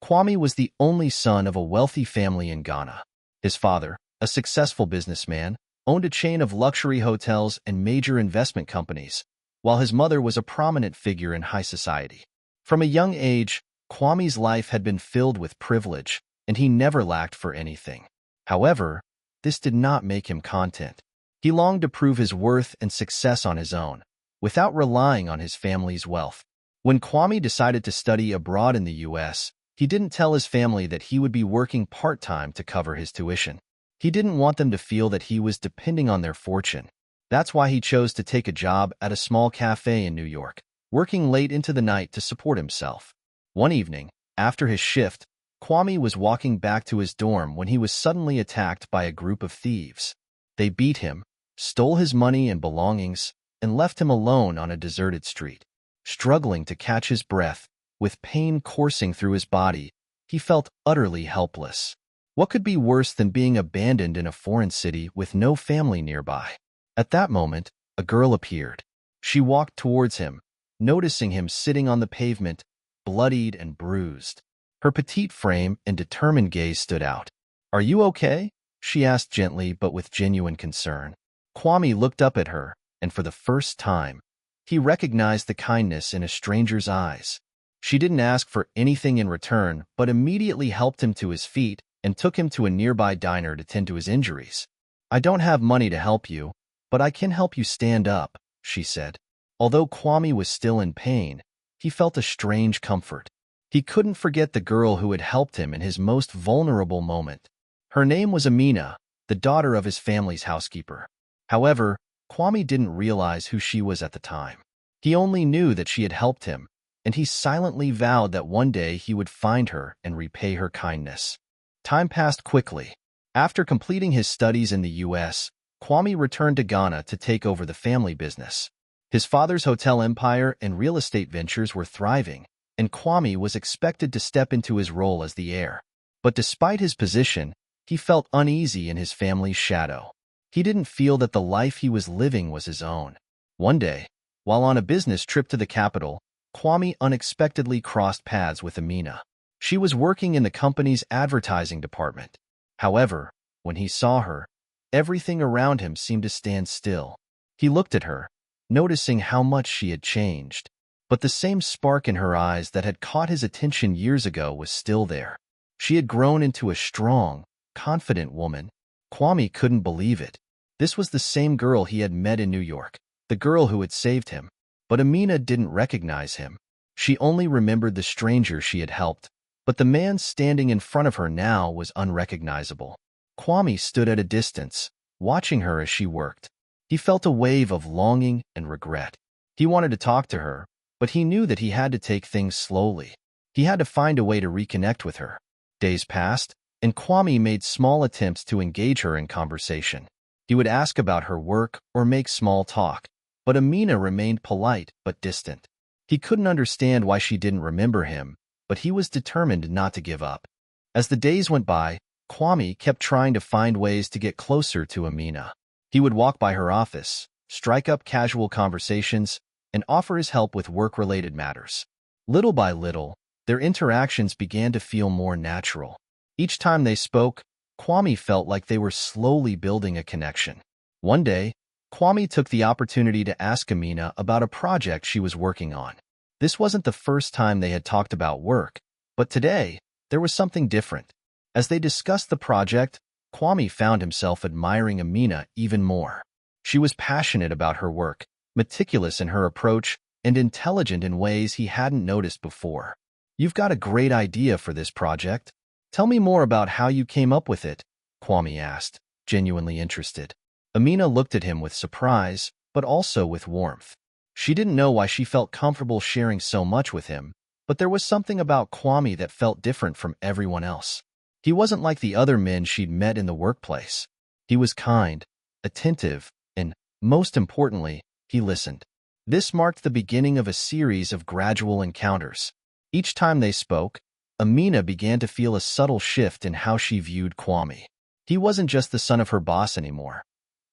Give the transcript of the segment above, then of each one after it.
Kwame was the only son of a wealthy family in Ghana. His father, a successful businessman, owned a chain of luxury hotels and major investment companies, while his mother was a prominent figure in high society. From a young age, Kwame's life had been filled with privilege, and he never lacked for anything. However, this did not make him content. He longed to prove his worth and success on his own, without relying on his family's wealth. When Kwame decided to study abroad in the U.S., he didn't tell his family that he would be working part-time to cover his tuition. He didn't want them to feel that he was depending on their fortune. That's why he chose to take a job at a small cafe in New York, working late into the night to support himself. One evening, after his shift, Kwame was walking back to his dorm when he was suddenly attacked by a group of thieves. They beat him, stole his money and belongings, and left him alone on a deserted street. Struggling to catch his breath, with pain coursing through his body, he felt utterly helpless. What could be worse than being abandoned in a foreign city with no family nearby? At that moment, a girl appeared. She walked towards him, noticing him sitting on the pavement, bloodied and bruised. Her petite frame and determined gaze stood out. "Are you okay?" she asked gently but with genuine concern. Kwame looked up at her, and for the first time, he recognized the kindness in a stranger's eyes. She didn't ask for anything in return, but immediately helped him to his feet and took him to a nearby diner to tend to his injuries. "I don't have money to help you, but I can help you stand up," she said. Although Kwame was still in pain, he felt a strange comfort. He couldn't forget the girl who had helped him in his most vulnerable moment. Her name was Amina, the daughter of his family's housekeeper. However, Kwame didn't realize who she was at the time. He only knew that she had helped him, and he silently vowed that one day he would find her and repay her kindness. Time passed quickly. After completing his studies in the U.S., Kwame returned to Ghana to take over the family business. His father's hotel empire and real estate ventures were thriving, and Kwame was expected to step into his role as the heir. But despite his position, he felt uneasy in his family's shadow. He didn't feel that the life he was living was his own. One day, while on a business trip to the capital, Kwame unexpectedly crossed paths with Amina. She was working in the company's advertising department. However, when he saw her, everything around him seemed to stand still. He looked at her, noticing how much she had changed. But the same spark in her eyes that had caught his attention years ago was still there. She had grown into a strong, confident woman. Kwame couldn't believe it. This was the same girl he had met in New York, the girl who had saved him. But Amina didn't recognize him. She only remembered the stranger she had helped, but the man standing in front of her now was unrecognizable. Kwame stood at a distance, watching her as she worked. He felt a wave of longing and regret. He wanted to talk to her, but he knew that he had to take things slowly. He had to find a way to reconnect with her. Days passed, and Kwame made small attempts to engage her in conversation. He would ask about her work or make small talk, but Amina remained polite but distant. He couldn't understand why she didn't remember him, but he was determined not to give up. As the days went by, Kwame kept trying to find ways to get closer to Amina. He would walk by her office, strike up casual conversations, and offer his help with work-related matters. Little by little, their interactions began to feel more natural. Each time they spoke, Kwame felt like they were slowly building a connection. One day, Kwame took the opportunity to ask Amina about a project she was working on. This wasn't the first time they had talked about work, but today, there was something different. As they discussed the project, Kwame found himself admiring Amina even more. She was passionate about her work, meticulous in her approach, and intelligent in ways he hadn't noticed before. "You've got a great idea for this project. Tell me more about how you came up with it," Kwame asked, genuinely interested. Amina looked at him with surprise, but also with warmth. She didn't know why she felt comfortable sharing so much with him, but there was something about Kwame that felt different from everyone else. He wasn't like the other men she'd met in the workplace. He was kind, attentive, and, most importantly, he listened. This marked the beginning of a series of gradual encounters. Each time they spoke, Amina began to feel a subtle shift in how she viewed Kwame. He wasn't just the son of her boss anymore.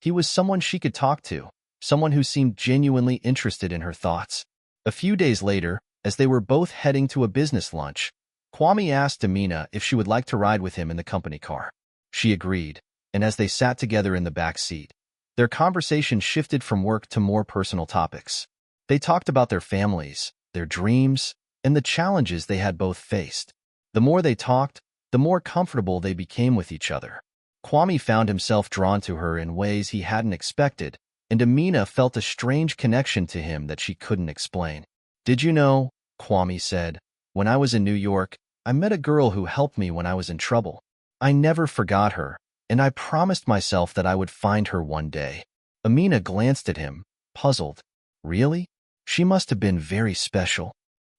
He was someone she could talk to, someone who seemed genuinely interested in her thoughts. A few days later, as they were both heading to a business lunch, Kwame asked Amina if she would like to ride with him in the company car. She agreed, and as they sat together in the back seat, their conversation shifted from work to more personal topics. They talked about their families, their dreams, and the challenges they had both faced. The more they talked, the more comfortable they became with each other. Kwame found himself drawn to her in ways he hadn't expected, and Amina felt a strange connection to him that she couldn't explain. "Did you know," Kwame said, "when I was in New York, I met a girl who helped me when I was in trouble. I never forgot her, and I promised myself that I would find her one day." Amina glanced at him, puzzled. "Really? She must have been very special."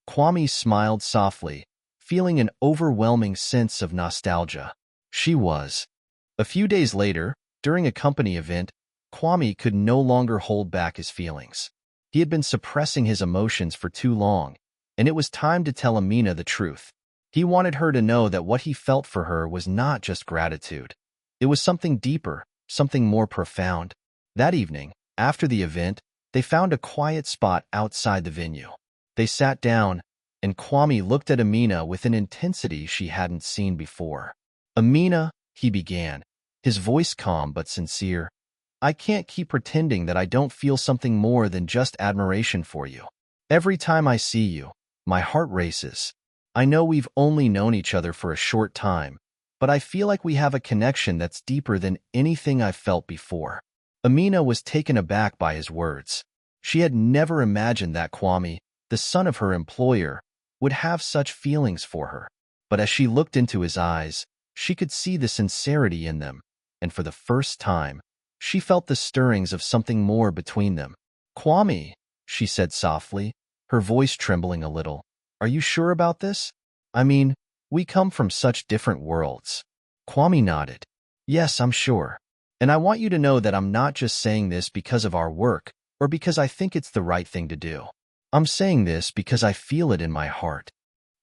Kwame smiled softly, feeling an overwhelming sense of nostalgia. She was. A few days later, during a company event, Kwame could no longer hold back his feelings. He had been suppressing his emotions for too long, and it was time to tell Amina the truth. He wanted her to know that what he felt for her was not just gratitude. It was something deeper, something more profound. That evening, after the event, they found a quiet spot outside the venue. They sat down, and Kwame looked at Amina with an intensity she hadn't seen before. "Amina," he began, his voice calm but sincere, "I can't keep pretending that I don't feel something more than just admiration for you. Every time I see you, my heart races. I know we've only known each other for a short time, but I feel like we have a connection that's deeper than anything I've felt before." Amina was taken aback by his words. She had never imagined that Kwame, the son of her employer, would have such feelings for her. But as she looked into his eyes, she could see the sincerity in them, and for the first time, she felt the stirrings of something more between them. "Kwame," she said softly, her voice trembling a little, "are you sure about this? I mean, we come from such different worlds." Kwame nodded. "Yes, I'm sure. And I want you to know that I'm not just saying this because of our work or because I think it's the right thing to do. I'm saying this because I feel it in my heart."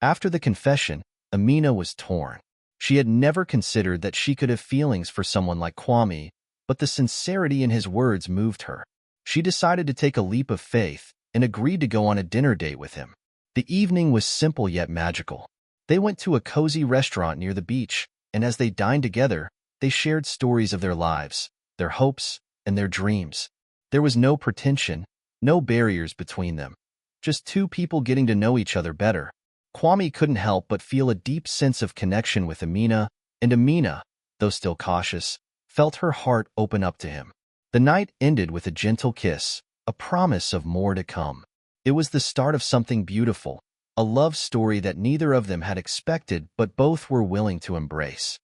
After the confession, Amina was torn. She had never considered that she could have feelings for someone like Kwame, but the sincerity in his words moved her. She decided to take a leap of faith and agreed to go on a dinner date with him. The evening was simple yet magical. They went to a cozy restaurant near the beach, and as they dined together, they shared stories of their lives, their hopes, and their dreams. There was no pretension, no barriers between them, just two people getting to know each other better. Kwame couldn't help but feel a deep sense of connection with Amina, and Amina, though still cautious, felt her heart open up to him. The night ended with a gentle kiss, a promise of more to come. It was the start of something beautiful, a love story that neither of them had expected but both were willing to embrace.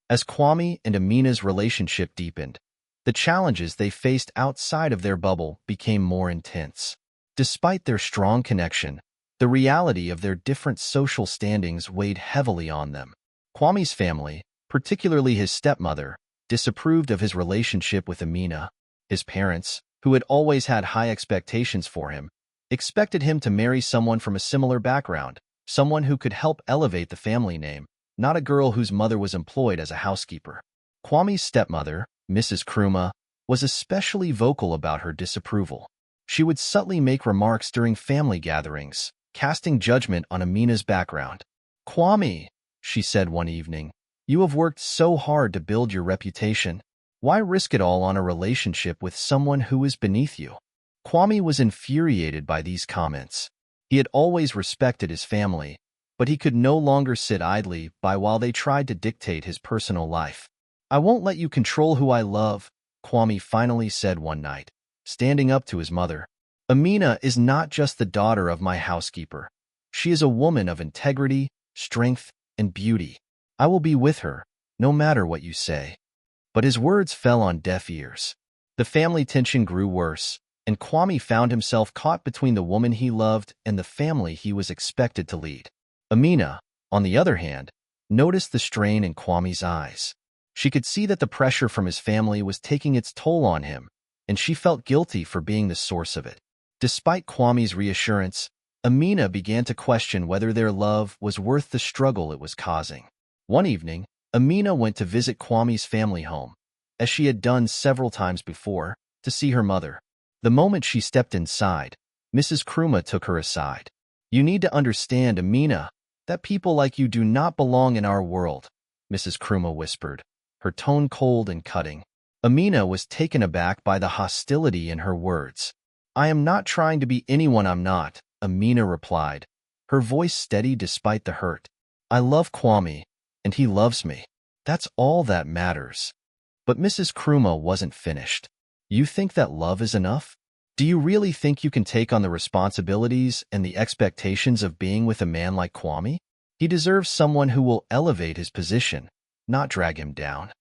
As Kwame and Amina's relationship deepened, the challenges they faced outside of their bubble became more intense. Despite their strong connection, the reality of their different social standings weighed heavily on them. Kwame's family, particularly his stepmother, disapproved of his relationship with Amina. His parents, who had always had high expectations for him, expected him to marry someone from a similar background, someone who could help elevate the family name, not a girl whose mother was employed as a housekeeper. Kwame's stepmother, Mrs. Kruma, was especially vocal about her disapproval. She would subtly make remarks during family gatherings, casting judgment on Amina's background. "Kwame," she said one evening, "you have worked so hard to build your reputation. Why risk it all on a relationship with someone who is beneath you?" Kwame was infuriated by these comments. He had always respected his family, but he could no longer sit idly by while they tried to dictate his personal life. "I won't let you control who I love," Kwame finally said one night, standing up to his mother. "Amina is not just the daughter of my housekeeper. She is a woman of integrity, strength, and beauty. I will be with her, no matter what you say." But his words fell on deaf ears. The family tension grew worse, and Kwame found himself caught between the woman he loved and the family he was expected to lead. Amina, on the other hand, noticed the strain in Kwame's eyes. She could see that the pressure from his family was taking its toll on him, and she felt guilty for being the source of it. Despite Kwame's reassurance, Amina began to question whether their love was worth the struggle it was causing. One evening, Amina went to visit Kwame's family home, as she had done several times before, to see her mother. The moment she stepped inside, Mrs. Kruma took her aside. "You need to understand, Amina," that people like you do not belong in our world," Mrs. Kruma whispered, her tone cold and cutting. Amina was taken aback by the hostility in her words. "I am not trying to be anyone I'm not," Amina replied, her voice steady despite the hurt. "I love Kwame, and he loves me. That's all that matters." But Mrs. Kruma wasn't finished. "You think that love is enough? Do you really think you can take on the responsibilities and the expectations of being with a man like Kwame? He deserves someone who will elevate his position, not drag him down."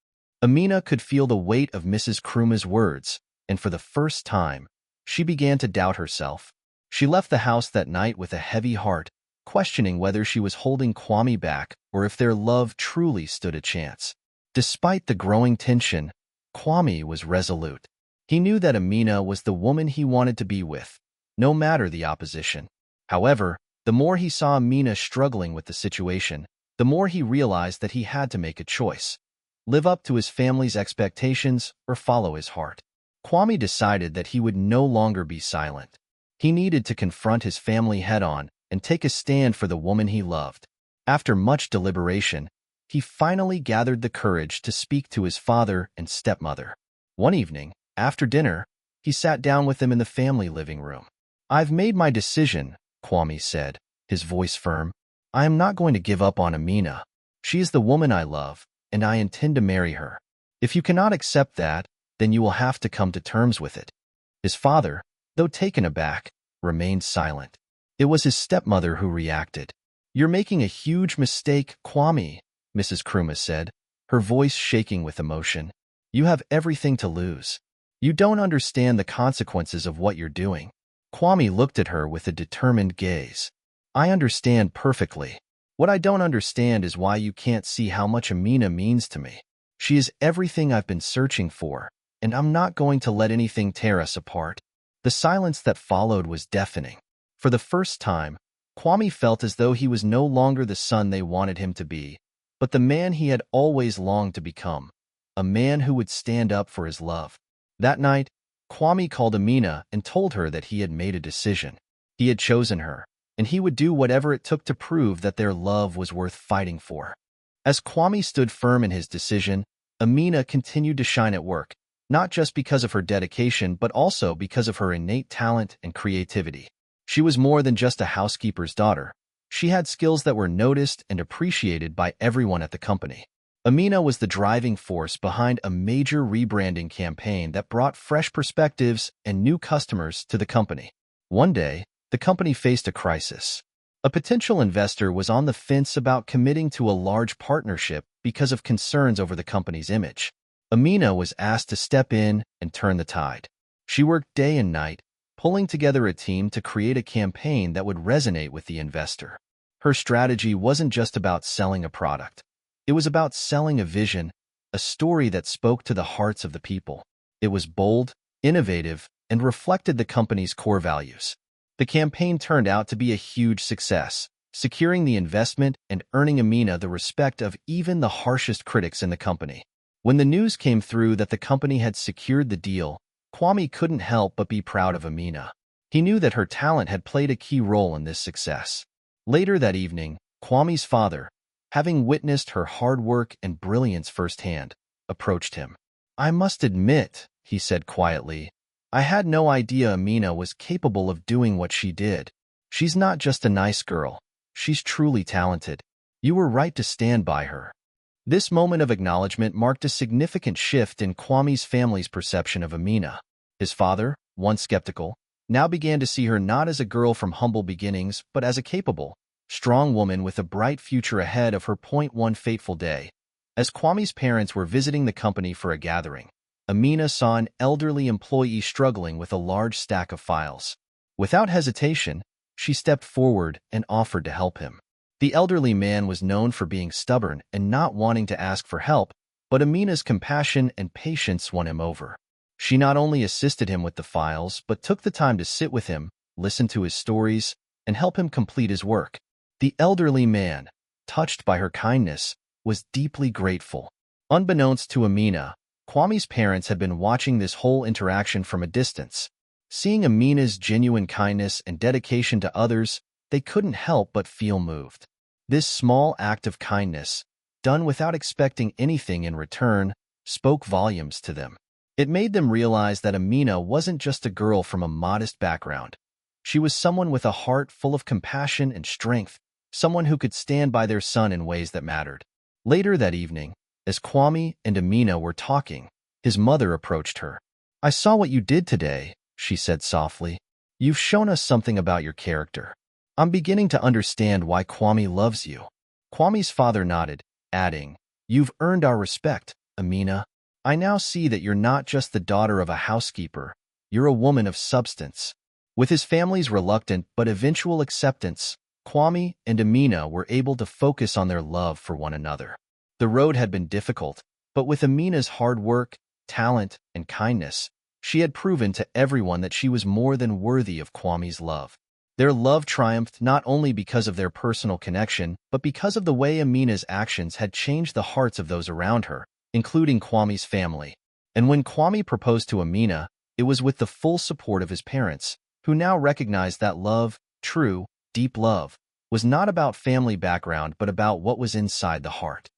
Amina could feel the weight of Mrs. Kruma's words, and for the first time, she began to doubt herself. She left the house that night with a heavy heart, questioning whether she was holding Kwame back or if their love truly stood a chance. Despite the growing tension, Kwame was resolute. He knew that Amina was the woman he wanted to be with, no matter the opposition. However, the more he saw Amina struggling with the situation, the more he realized that he had to make a choice: live up to his family's expectations or follow his heart. Kwame decided that he would no longer be silent. He needed to confront his family head-on and take a stand for the woman he loved. After much deliberation, he finally gathered the courage to speak to his father and stepmother. One evening, after dinner, he sat down with them in the family living room. "I've made my decision," Kwame said, his voice firm. "I am not going to give up on Amina. She is the woman I love, and I intend to marry her. If you cannot accept that, then you will have to come to terms with it." His father, though taken aback, remained silent. It was his stepmother who reacted. "You're making a huge mistake, Kwame," Mrs. Kruma said, her voice shaking with emotion. "You have everything to lose. You don't understand the consequences of what you're doing." Kwame looked at her with a determined gaze. "I understand perfectly. What I don't understand is why you can't see how much Amina means to me. She is everything I've been searching for, and I'm not going to let anything tear us apart." The silence that followed was deafening. For the first time, Kwame felt as though he was no longer the son they wanted him to be, but the man he had always longed to become, a man who would stand up for his love. That night, Kwame called Amina and told her that he had made a decision. He had chosen her, and he would do whatever it took to prove that their love was worth fighting for. As Kwame stood firm in his decision, Amina continued to shine at work, not just because of her dedication but also because of her innate talent and creativity. She was more than just a housekeeper's daughter. She had skills that were noticed and appreciated by everyone at the company. Amina was the driving force behind a major rebranding campaign that brought fresh perspectives and new customers to the company. One day, the company faced a crisis. A potential investor was on the fence about committing to a large partnership because of concerns over the company's image. Amina was asked to step in and turn the tide. She worked day and night, pulling together a team to create a campaign that would resonate with the investor. Her strategy wasn't just about selling a product. It was about selling a vision, a story that spoke to the hearts of the people. It was bold, innovative, and reflected the company's core values. The campaign turned out to be a huge success, securing the investment and earning Amina the respect of even the harshest critics in the company. When the news came through that the company had secured the deal, Kwame couldn't help but be proud of Amina. He knew that her talent had played a key role in this success. Later that evening, Kwame's father, having witnessed her hard work and brilliance firsthand, approached him. "I must admit," he said quietly, "I had no idea Amina was capable of doing what she did. She's not just a nice girl. She's truly talented. You were right to stand by her." This moment of acknowledgement marked a significant shift in Kwame's family's perception of Amina. His father, once skeptical, now began to see her not as a girl from humble beginnings, but as a capable, strong woman with a bright future ahead of her. One fateful day, as Kwame's parents were visiting the company for a gathering, Amina saw an elderly employee struggling with a large stack of files. Without hesitation, she stepped forward and offered to help him. The elderly man was known for being stubborn and not wanting to ask for help, but Amina's compassion and patience won him over. She not only assisted him with the files, but took the time to sit with him, listen to his stories, and help him complete his work. The elderly man, touched by her kindness, was deeply grateful. Unbeknownst to Amina, Kwame's parents had been watching this whole interaction from a distance. Seeing Amina's genuine kindness and dedication to others, they couldn't help but feel moved. This small act of kindness, done without expecting anything in return, spoke volumes to them. It made them realize that Amina wasn't just a girl from a modest background. She was someone with a heart full of compassion and strength, someone who could stand by their son in ways that mattered. Later that evening, as Kwame and Amina were talking, his mother approached her. "I saw what you did today," she said softly. "You've shown us something about your character. I'm beginning to understand why Kwame loves you." Kwame's father nodded, adding, "You've earned our respect, Amina. I now see that you're not just the daughter of a housekeeper, you're a woman of substance." With his family's reluctant but eventual acceptance, Kwame and Amina were able to focus on their love for one another. The road had been difficult, but with Amina's hard work, talent, and kindness, she had proven to everyone that she was more than worthy of Kwame's love. Their love triumphed not only because of their personal connection, but because of the way Amina's actions had changed the hearts of those around her, including Kwame's family. And when Kwame proposed to Amina, it was with the full support of his parents, who now recognized that love, true, deep love, was not about family background but about what was inside the heart.